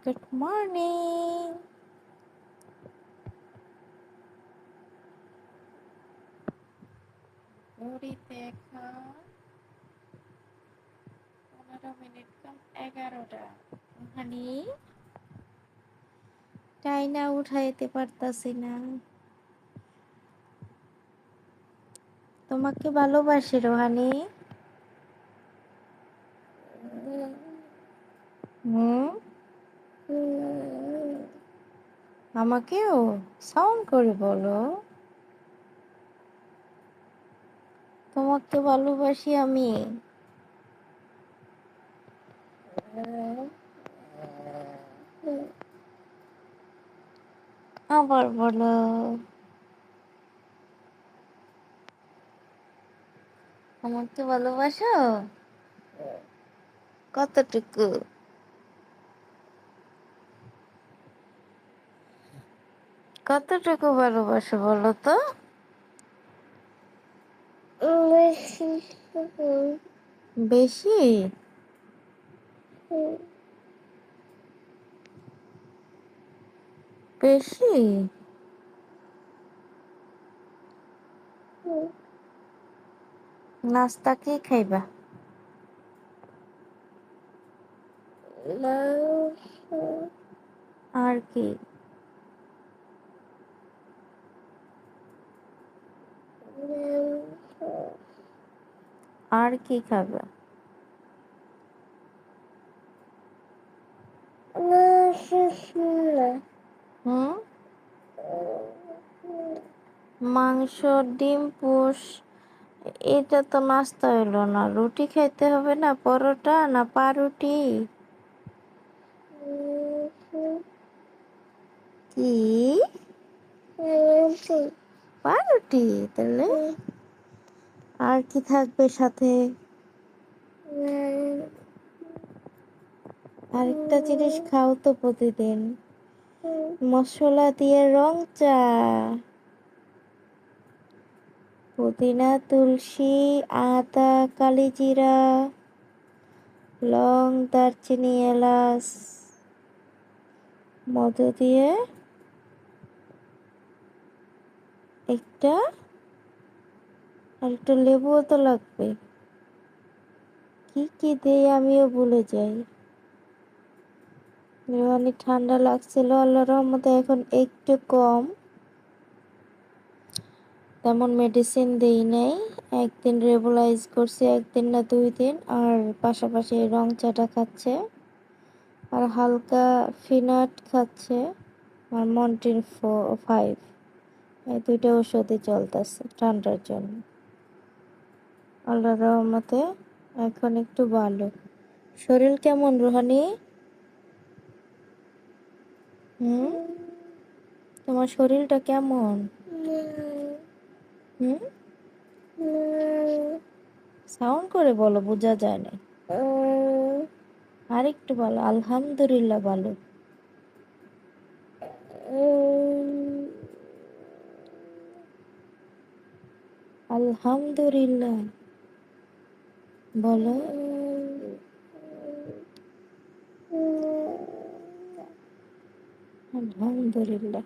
Good morning. ঘড়িতে এখন 15 minute কম 11টা। হানি টাইনা উঠাইতে পারতাছি না। তোমাকে ভালোবাসি রোহানি। আমাকেও সাউন্ড করে বলো, তোমাকে ভালোবাসি আমি। আবার বলো, আমাকে ভালোবাসো? কতটুকু? কতটুকু ভালোবাসো বলো তো? বেশি? বেশি? নাস্তা কি খাইবা? আর কি? আর কি খাবা? হুম? মাংস, ডিম পোস, এটা তো নাস্তা হইলো না। রুটি খাইতে হবে না? পরোটা না পাউরুটি? কি? পাউরুটি? তাহলে আর কি থাকবে সাথে? আরেকটা জিনিস খাও তো প্রতিদিন, মশলা দিয়ে রং চা। পুদিনা, তুলসী, আদা, কালিজিরা, লং, দারচিনি, এলাচ, মধু দিয়ে একটা, আর একটু লেবুও তো লাগবে। কি কি দেই আমিও ভুলে যাই। অনেক ঠান্ডা লাগছিল, আল্লাহর রহমতে এখন একটু কম। তেমন মেডিসিন দেই নাই, একদিন রেগুলাইজ করছি, একদিন না 2 দিন। আর পাশাপাশি রং চাটা খাচ্ছে, আর হালকা ফিনাট খাচ্ছে, আর মন্টিন 5। এই 2টা ওষুধই চলতেছে ঠান্ডার জন্য। আল্লাহর রহমতে এখন একটু ভালো। শরীর কেমন রুহানি? তোমার শরীরটা কেমন? সাউন্ড করে বলো, বোঝা যায় না। আর একটু বলো, আলহামদুলিল্লাহ বলো। আলহামদুলিল্লাহ বলো। আলহামদুলিল্লাহ।